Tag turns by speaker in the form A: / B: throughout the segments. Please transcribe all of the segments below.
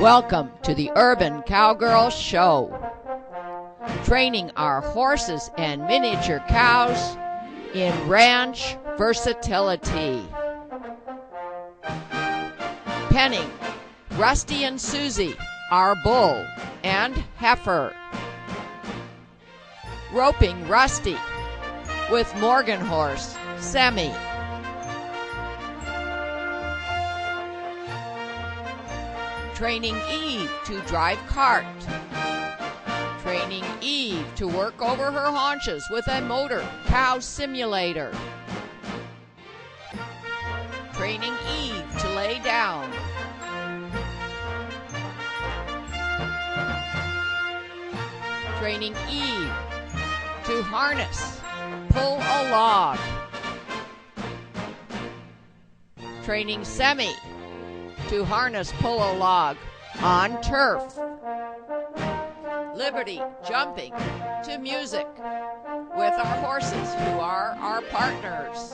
A: Welcome to the Urban Cowgirl Show, training our horses and miniature cows in ranch versatility. Penning Rusty and Susie, our bull and heifer. Roping Rusty with Morgan horse, Semi. Training Eve to drive cart. Training Eve to work over her haunches with a motor cow simulator. Training Eve to lay down. Training Eve to harness, pull a log. Training Semi to harness, pull a log on turf. Liberty jumping to music with our horses who are our partners.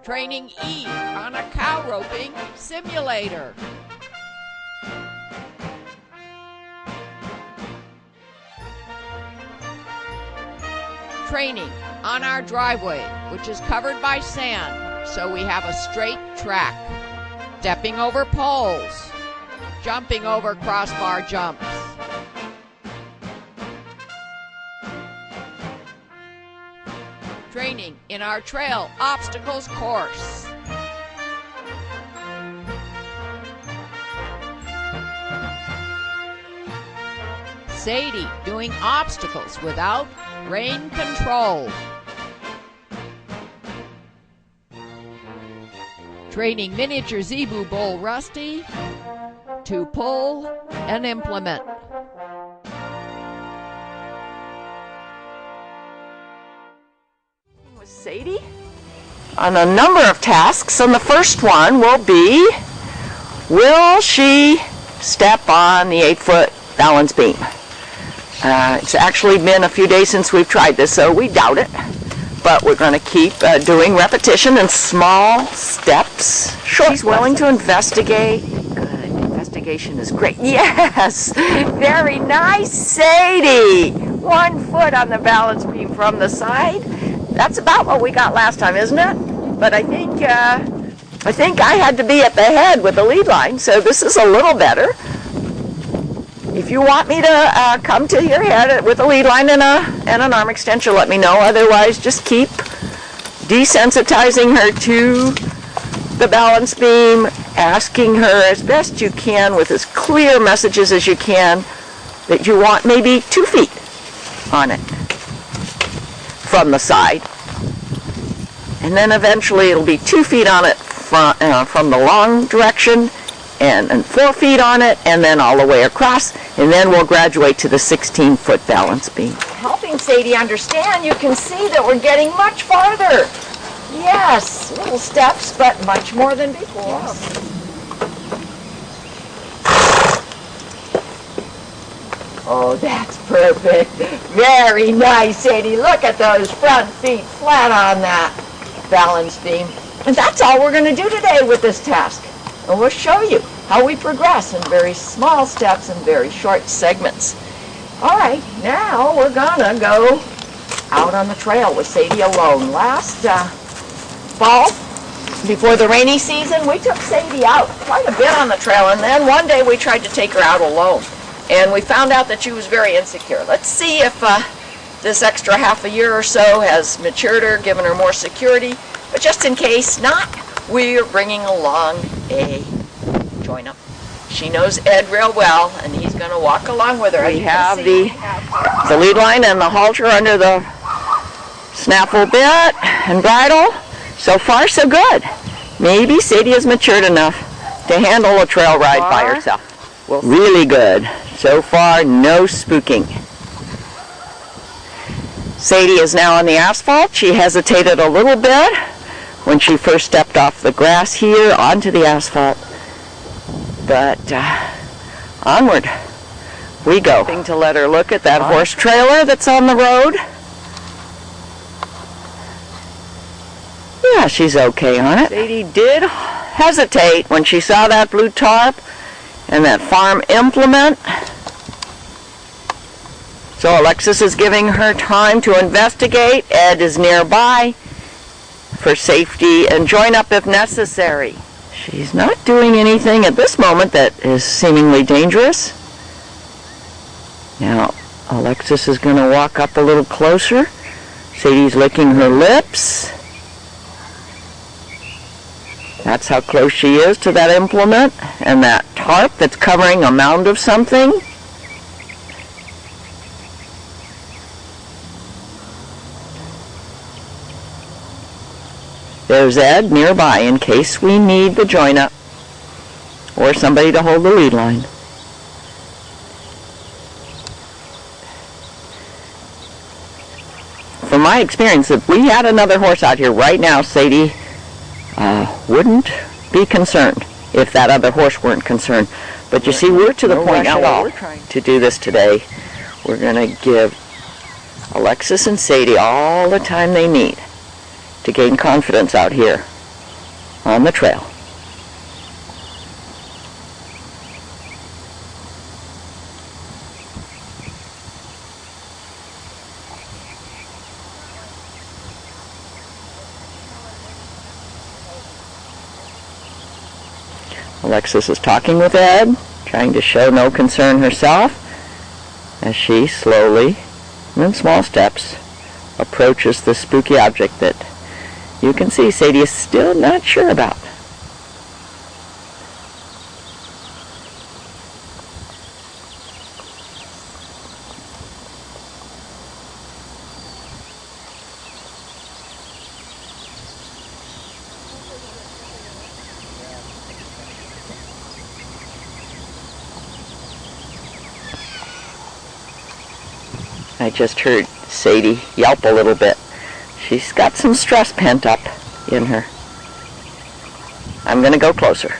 A: Training Eve on a cow roping simulator. Training on our driveway, which is covered by sand, so we have a straight track. Stepping over poles, jumping over crossbar jumps. Training in our trail obstacles course. Sadie doing obstacles without rein control. Training miniature zebu bull Rusty to pull an implement.
B: With Sadie on a number of tasks, and the first one will be, will she step on the 8-foot balance beam? It's actually been a few days since we've tried this, so we doubt it. But we're going to keep doing repetition in small steps. She's willing to investigate. Good. Investigation is great. Yes! Very nice, Sadie! 1 foot on the balance beam from the side. That's about what we got last time, isn't it? But I think I had to be at the head with the lead line, so this is a little better. If you want me to come to your head with a lead line and an arm extension, let me know. Otherwise, just keep desensitizing her to the balance beam, asking her as best you can with as clear messages as you can that you want maybe 2 feet on it from the side. And then eventually it'll be 2 feet on it from the long direction, and 4 feet on it, and then all the way across, and then we'll graduate to the 16-foot balance beam. Helping Sadie understand, you can see that we're getting much farther. Yes, little steps, but much more than before. Yes. Oh, that's perfect. Very nice, Sadie. Look at those front feet flat on that balance beam. And that's all we're going to do today with this task. And we'll show you how we progress in very small steps and very short segments. All right, now we're gonna go out on the trail with Sadie alone. Last fall, before the rainy season, we took Sadie out quite a bit on the trail, and then one day we tried to take her out alone. And we found out that she was very insecure. Let's see if this extra half a year or so has matured her, given her more security. But just in case not, we're bringing along a join-up. She knows Ed real well, and he's going to walk along with her. We have the lead line and the halter under the snaffle bit and bridle. So far, so good. Maybe Sadie is matured enough to handle a trail ride by herself. Really good. So far, no spooking. Sadie is now on the asphalt. She hesitated a little bit when she first stepped off the grass here onto the asphalt. But onward we go. To let her look at that horse trailer that's on the road. Yeah, she's okay on it. Sadie did hesitate when she saw that blue tarp and that farm implement. So Alexis is giving her time to investigate. Ed is nearby for safety and join up if necessary. She's not doing anything at this moment that is seemingly dangerous. Now, Alexis is going to walk up a little closer. Sadie's licking her lips. That's how close she is to that implement and that tarp that's covering a mound of something. There's Ed nearby in case we need the join-up or somebody to hold the lead line. From my experience, if we had another horse out here right now, Sadie wouldn't be concerned if that other horse weren't concerned. But you see, we're to the point now while we're trying to do this today. We're going to give Alexis and Sadie all the time they need to gain confidence out here on the trail. Alexis is talking with Ed, trying to show no concern herself as she slowly and in small steps approaches the spooky object that you can see Sadie is still not sure about. I just heard Sadie yelp a little bit. She's got some stress pent up in her. I'm going to go closer.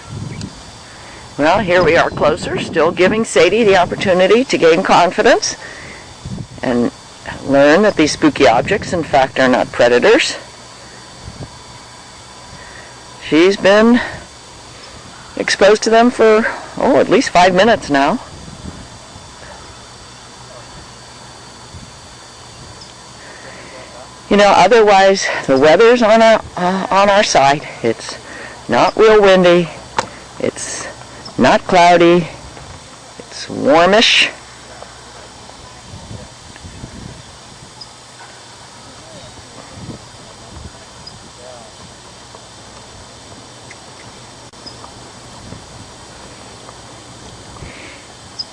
B: Well, here we are closer, still giving Sadie the opportunity to gain confidence and learn that these spooky objects, in fact, are not predators. She's been exposed to them for, at least 5 minutes now. You know, otherwise, the weather's on our side. It's not real windy. It's not cloudy. It's warmish.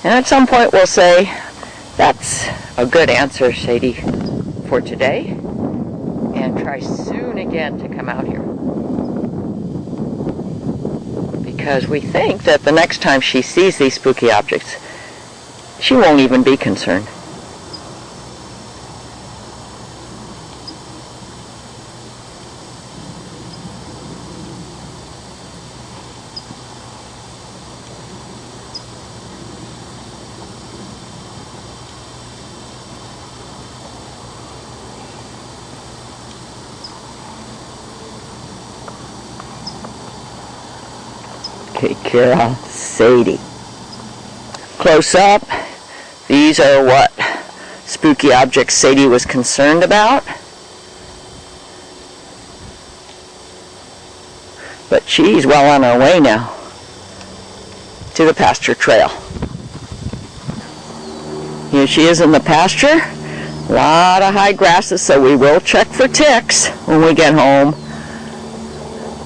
B: And at some point we'll say, that's a good answer, Sadie, for today. And try soon again to come out here. Because we think that the next time she sees these spooky objects, she won't even be concerned. Take care of Sadie. Close up, these are what spooky objects Sadie was concerned about. But she's well on her way now to the pasture trail. Here she is in the pasture. A lot of high grasses, so we will check for ticks when we get home.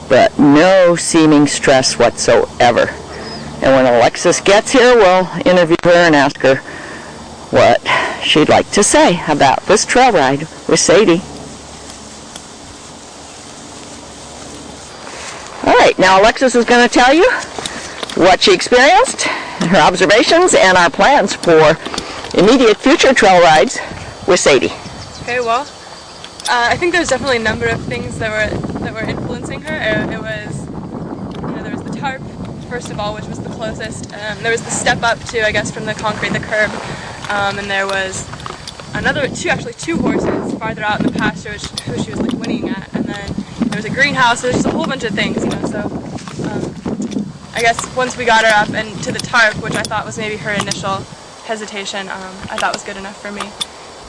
B: But no seeming stress whatsoever. And when Alexis gets here, we'll interview her and ask her what she'd like to say about this trail ride with Sadie. All right, now Alexis is going to tell you what she experienced, her observations, and our plans for immediate future trail rides with Sadie.
C: Okay, well, I think there's definitely a number of things that were influencing her. It was, there was the tarp, first of all, which was the closest. There was the step up too, I guess, from the concrete, the curb, and there was two horses farther out in the pasture, who she was like whinnying at, and then there was a greenhouse. So there's just a whole bunch of things, So I guess once we got her up and to the tarp, which I thought was maybe her initial hesitation, I thought was good enough for me.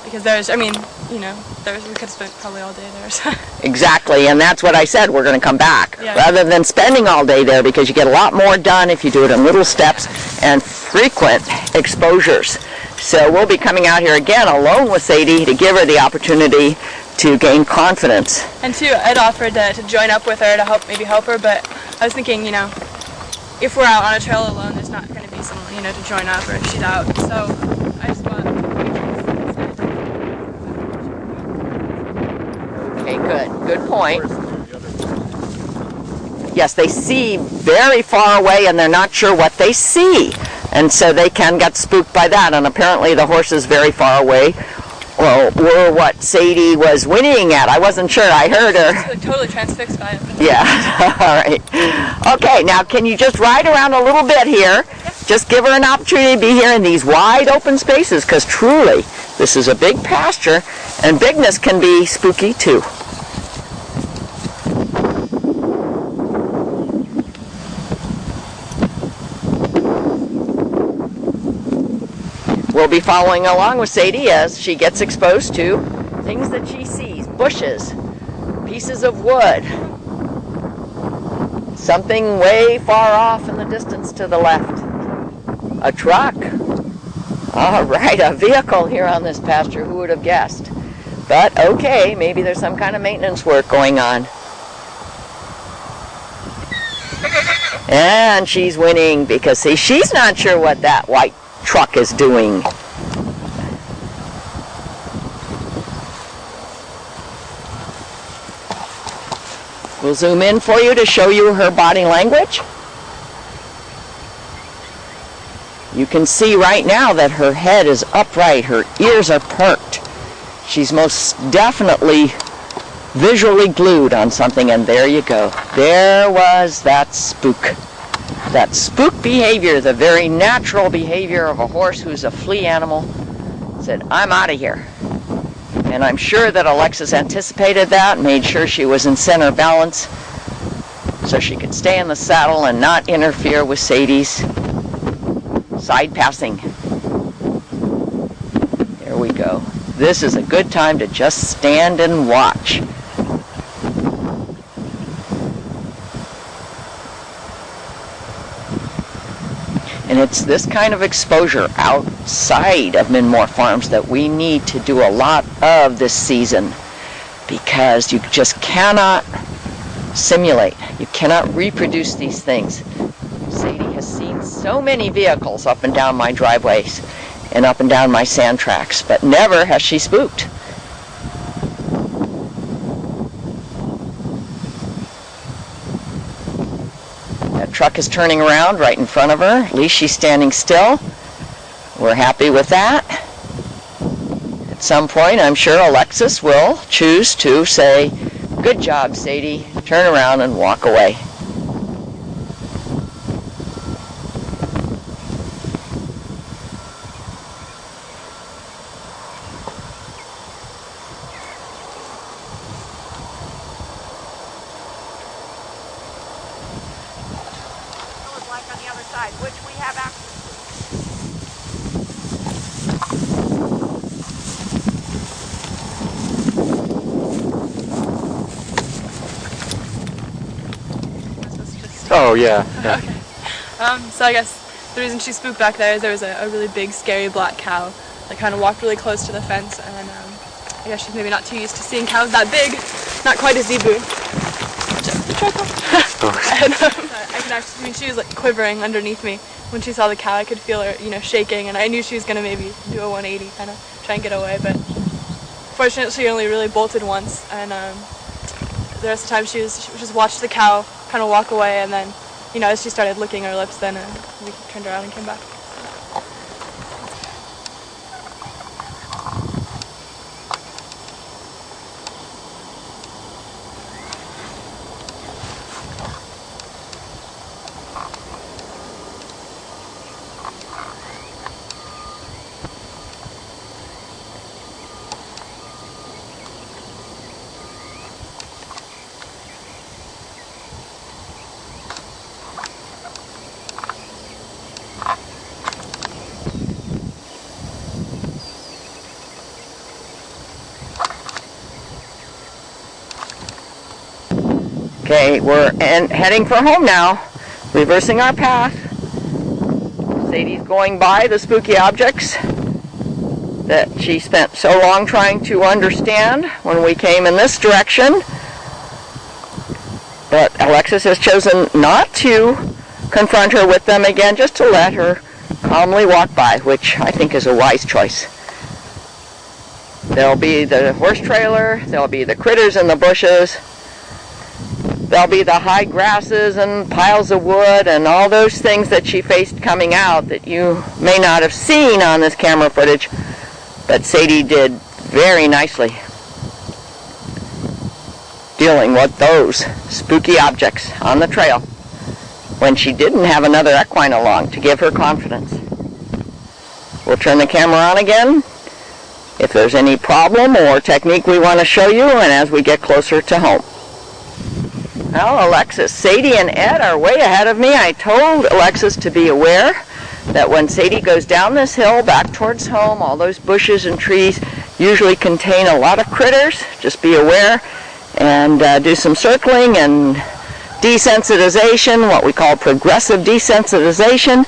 C: Because there's, I mean, you know, we could have spent probably all day there. So.
B: Exactly, and that's what I said, we're going to come back.
C: Yeah.
B: Rather than spending all day there, because you get a lot more done if you do it in little steps and frequent exposures. So we'll be coming out here again alone with Sadie to give her the opportunity to gain confidence.
C: And too, I'd offered to join up with her to maybe help her, but I was thinking, you know, if we're out on a trail alone, there's not going to be someone, you know, to join up, or if she's out. So I just want to.
B: Okay, good point. Yes, they see very far away and they're not sure what they see. And so they can get spooked by that. And apparently the horses very far away were what Sadie was whinnying at. I wasn't sure. I heard her.
C: Like totally transfixed by it.
B: Yeah. All right. Okay, now can you just ride around a little bit here?
C: Yeah.
B: Just give her an opportunity to be here in these wide open spaces, because truly this is a big pasture and bigness can be spooky too. We'll be following along with Sadie as she gets exposed to things that she sees. Bushes, pieces of wood, something way far off in the distance to the left. A truck. All right, a vehicle here on this pasture. Who would have guessed? But okay, maybe there's some kind of maintenance work going on. And she's winning because, see, she's not sure what that white truck is doing. We'll zoom in for you to show you her body language. You can see right now that her head is upright, her ears are perked. She's most definitely visually glued on something, and there you go. There was that spook. That spook behavior, the very natural behavior of a horse who's a flea animal, said, I'm out of here. And I'm sure that Alexis anticipated that, made sure she was in center balance so she could stay in the saddle and not interfere with Sadie's side passing. There we go. This is a good time to just stand and watch. And it's this kind of exposure outside of Minmore Farms that we need to do a lot of this season, because you just cannot simulate. You cannot reproduce these things. Sadie has seen so many vehicles up and down my driveways and up and down my sand tracks, but never has she spooked. That truck is turning around right in front of her. At least she's standing still. We're happy with that. At some point, I'm sure Alexis will choose to say, good job, Sadie, turn around and walk away.
A: Like on the other side, which we have access
C: to.
D: Oh, yeah.
C: Okay. So I guess the reason she spooked back there is there was a really big, scary black cow that kind of walked really close to the fence, and I guess she's maybe not too used to seeing cows that big, not quite a zebu. And I could actually, I mean, she was like quivering underneath me when she saw the cow. I could feel her, you know, shaking, and I knew she was gonna maybe do a 180, kind of try and get away. But fortunately, she only really bolted once, and the rest of the time she just watched the cow kind of walk away, and then, you know, as she started licking her lips, then we turned around and came back.
B: Okay, we're heading for home now, reversing our path. Sadie's going by the spooky objects that she spent so long trying to understand when we came in this direction. But Alexis has chosen not to confront her with them again, just to let her calmly walk by, which I think is a wise choice. There'll be the horse trailer, there'll be the critters in the bushes, there'll be the high grasses and piles of wood and all those things that she faced coming out that you may not have seen on this camera footage, but Sadie did very nicely dealing with those spooky objects on the trail when she didn't have another equine along to give her confidence. We'll turn the camera on again if there's any problem or technique we want to show you, and as we get closer to home. Well, Alexis, Sadie, and Ed are way ahead of me. I told Alexis to be aware that when Sadie goes down this hill back towards home, all those bushes and trees usually contain a lot of critters. Just be aware and do some circling and desensitization, what we call progressive desensitization,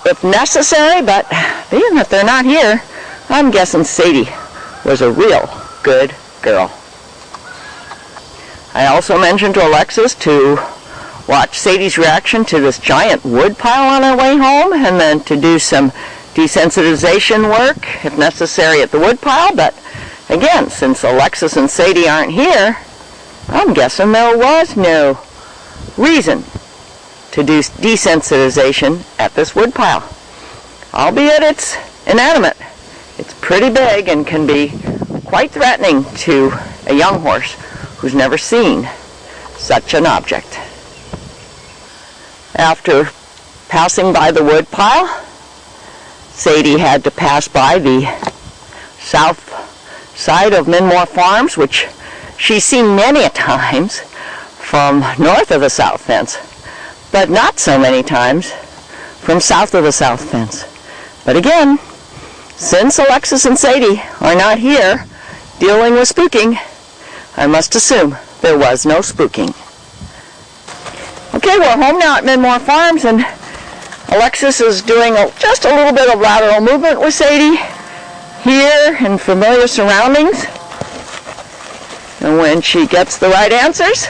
B: if necessary. But being that they're not here, I'm guessing Sadie was a real good girl. I also mentioned to Alexis to watch Sadie's reaction to this giant wood pile on our way home, and then to do some desensitization work, if necessary, at the wood pile. But again, since Alexis and Sadie aren't here, I'm guessing there was no reason to do desensitization at this wood pile. Albeit it's inanimate. It's pretty big and can be quite threatening to a young horse who's never seen such an object. After passing by the wood pile, Sadie had to pass by the south side of Minmore Farms, which she's seen many a times from north of the south fence, but not so many times from south of the south fence. But again, since Alexis and Sadie are not here dealing with spooking, I must assume there was no spooking. Okay, we're home now at Minmore Farms, and Alexis is doing just a little bit of lateral movement with Sadie here in familiar surroundings. And when she gets the right answers,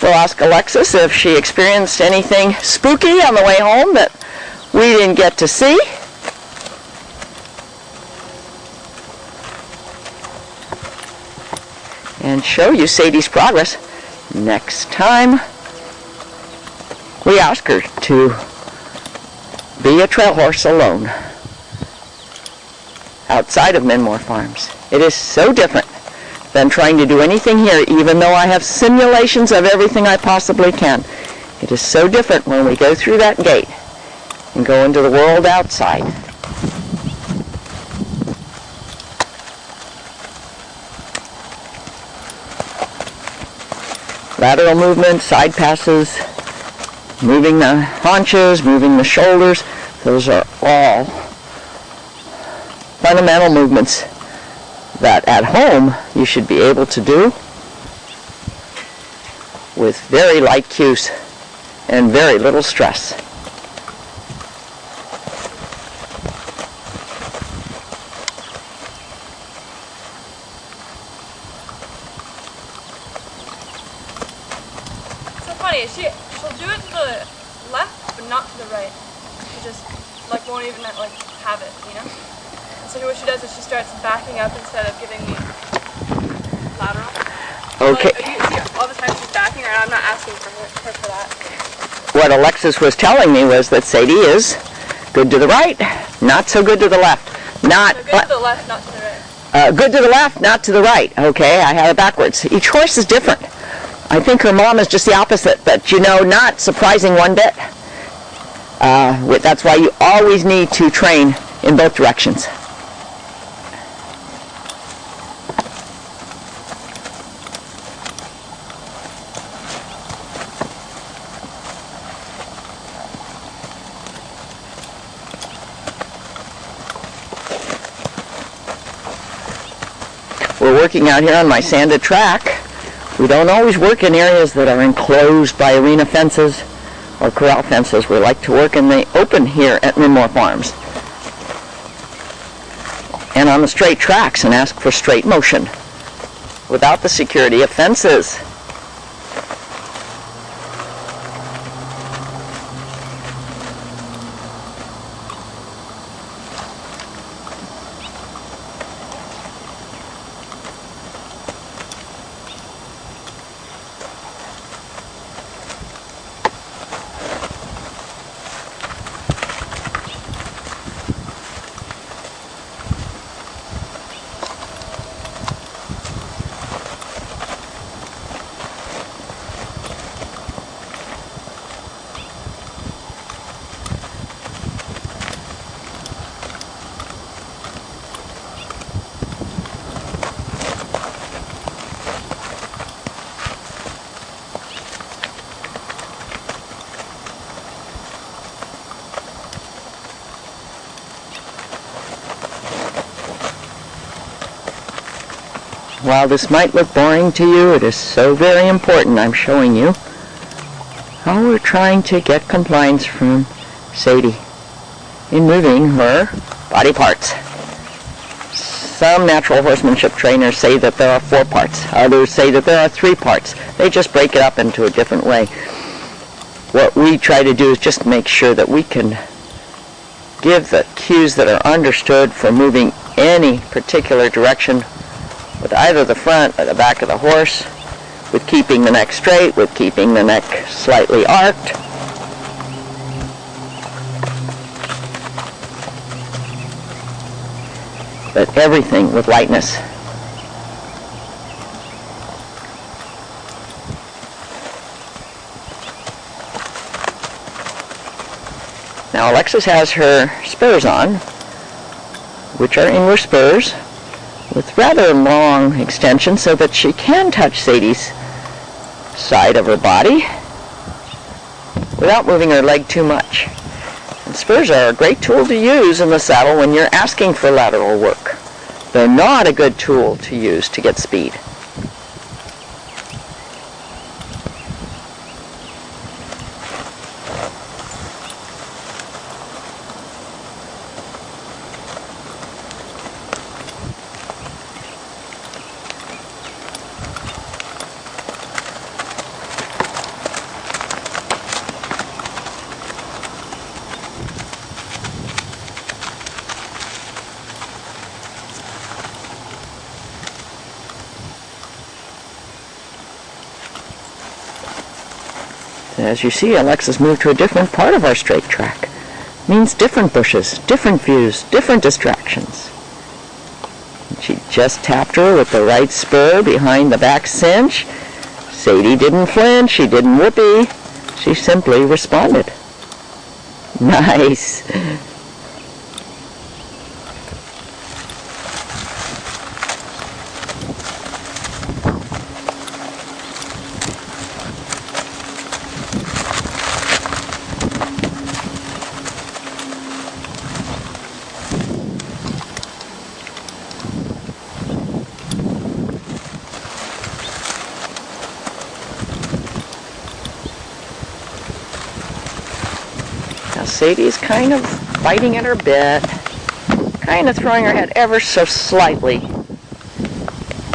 B: we'll ask Alexis if she experienced anything spooky on the way home that we didn't get to see. And show you Sadie's progress next time we ask her to be a trail horse alone outside of Minmore Farms. It is so different than trying to do anything here, even though I have simulations of everything I possibly can. It is so different when we go through that gate and go into the world outside. Lateral movement, side passes, moving the haunches, moving the shoulders, those are all fundamental movements that at home you should be able to do with very light cues and very little stress.
C: She'll do it to the left, but not to the right. She just won't even have it, you know. And so what she does is she starts backing up instead of giving me lateral.
B: Okay.
C: See, all the time she's backing, and I'm not asking for her for that.
B: What Alexis was telling me was that Sadie is good to the right, not so good to the left. Not
C: so good to the left, not to the right.
B: Good to the left, not to the right. Okay, I had it backwards. Each horse is different. I think her mom is just the opposite, but not surprising one bit. That's why you always need to train in both directions. We're working out here on my sanded track We don't always work in areas that are enclosed by arena fences or corral fences. We like to work in the open here at Minmore Farms and on the straight tracks and ask for straight motion without the security of fences. While this might look boring to you, it is so very important. I'm showing you how we're trying to get compliance from Sadie in moving her body parts. Some natural horsemanship trainers say that there are 4 parts. Others say that there are 3 parts. They just break it up into a different way. What we try to do is just make sure that we can give the cues that are understood for moving any particular direction with either the front or the back of the horse, with keeping the neck straight, with keeping the neck slightly arched. But everything with lightness. Now Alexis has her spurs on, which are English spurs, with rather long extension so that she can touch Sadie's side of her body without moving her leg too much. And spurs are a great tool to use in the saddle when you're asking for lateral work. They're not a good tool to use to get speed. As you see, Alexis moved to a different part of our straight track. Means different bushes, different views, different distractions. She just tapped her with the right spur behind the back cinch. Sadie didn't flinch, she didn't whoopee. She simply responded. Nice. Sadie's kind of biting at her bit, kind of throwing her head ever so slightly.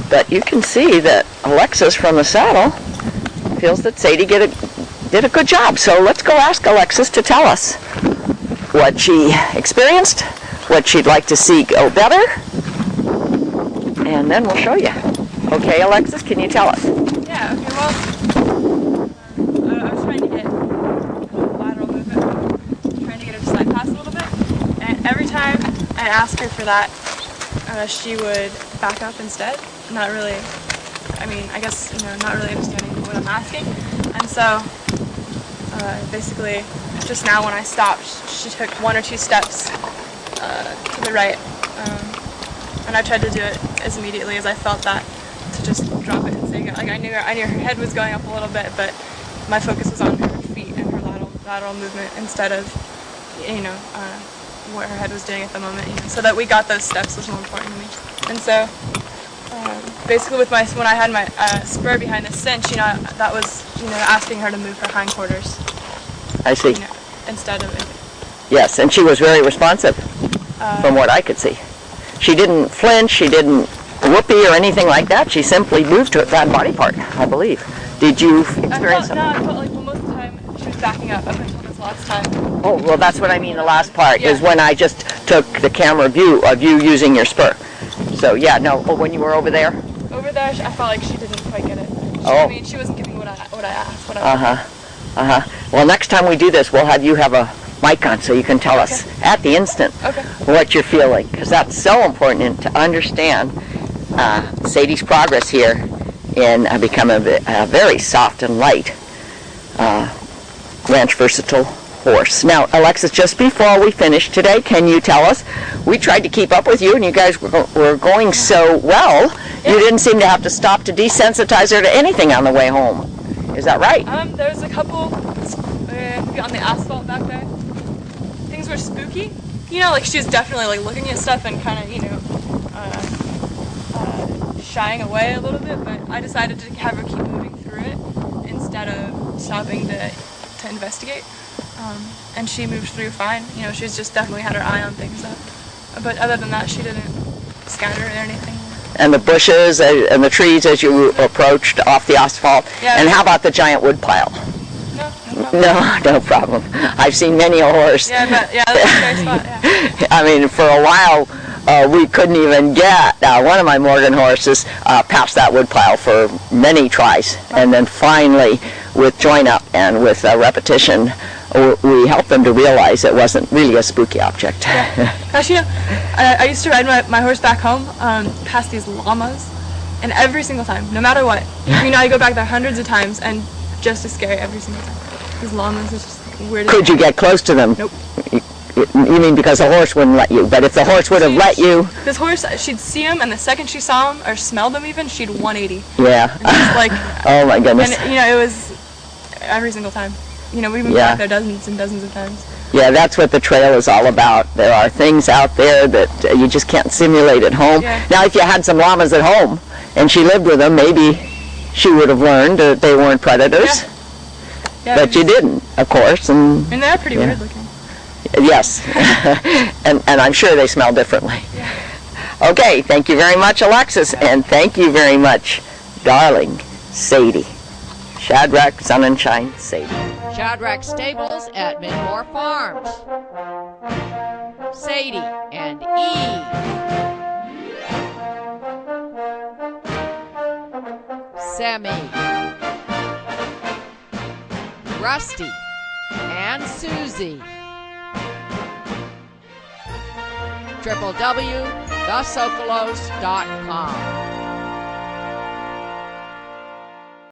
B: But you can see that Alexis from the saddle feels that Sadie did a good job. So let's go ask Alexis to tell us what she experienced, what she'd like to see go better, and then we'll show you. Okay, Alexis, can you tell us?
C: Yeah, okay, well, I was trying to get lateral movement, trying to get her to slide past a little bit, and every time I asked her for that, she would back up instead. Not really, I mean, I guess, not really understanding what I'm asking. And so, basically, just now when I stopped, she took 1 or 2 steps to the right, and I tried to do it as immediately as I felt that, to just drop it and say, like, I knew her head was going up a little bit, but my focus was on her feet and her lateral movement instead of, what her head was doing at the moment. So that we got those steps was more important to me. And so, basically with when I had my spur behind the cinch, that was asking her to move her hindquarters.
B: I see.
C: Instead of it.
B: Yes, and she was very responsive, from what I could see. She didn't flinch, she didn't whoopee or anything like that. She simply moved to that body part, I believe. Did you experience
C: I felt like most of the time she was backing up until this last time.
B: Oh, well, that's what I mean, the last part,
C: Yeah.
B: is when I just took the camera view of you using your spur. So, yeah, no, when you were over there?
C: Over there, I felt like she didn't quite get it.
B: Oh.
C: I mean, she wasn't giving what I asked.
B: Well, next time we do this, we'll have you have a mic on so you can tell us at the instant what you're feeling, because that's so important to understand Sadie's progress here in becoming a very soft and light ranch versatile horse. Now, Alexis, just before we finish today, can you tell us, we tried to keep up with you and you guys were going so well, you didn't seem to have to stop to desensitize her to anything on the way home. Is that right?
C: There was a couple on the asphalt back there. Things were spooky. Like she was definitely like looking at stuff and kind of, shying away a little bit, but I decided to have her keep moving through it instead of stopping to investigate. And she moved through fine. She's just definitely had her eye on things. But other than that, she didn't scatter or anything.
B: And the bushes and the trees as you approached off the asphalt.
C: Yeah.
B: And how about the giant wood pile? No problem. I've seen many a horse.
C: Yeah, that's a scary spot, yeah.
B: I mean, for a while, we couldn't even get one of my Morgan horses past that wood pile for many tries. And then finally, with join up and with repetition, we helped them to realize it wasn't really a spooky object.
C: Yeah. Gosh, I used to ride my horse back home past these llamas, and every single time, no matter what, I go back there hundreds of times, and just as scary every single time. These llamas are just weird.
B: Could you get close to them?
C: Nope.
B: You mean because the horse wouldn't let you? But if the horse would have let you...
C: This horse, she'd see him, and the second she saw him, or smelled him even, she'd 180.
B: Yeah.
C: And just like...
B: Oh my goodness.
C: And, it was every single time. We've been back there dozens and dozens of times.
B: Yeah, that's what the trail is all about. There are things out there that you just can't simulate at home.
C: Yeah.
B: Now, if you had some llamas at home, and she lived with them, maybe she would have learned that they weren't predators.
C: Yeah,
B: but you didn't, of course. And
C: they're pretty weird looking.
B: Yes. and I'm sure they smell differently.
C: Yeah.
B: Okay, thank you very much, Alexis. And thank you very much, darling Sadie. Shadrach, Sun and Shine, Sadie.
A: Shadrach Stables at Midmore Farms. Sadie and Eve. Semi. Rusty and Susie. www.thesocolos.com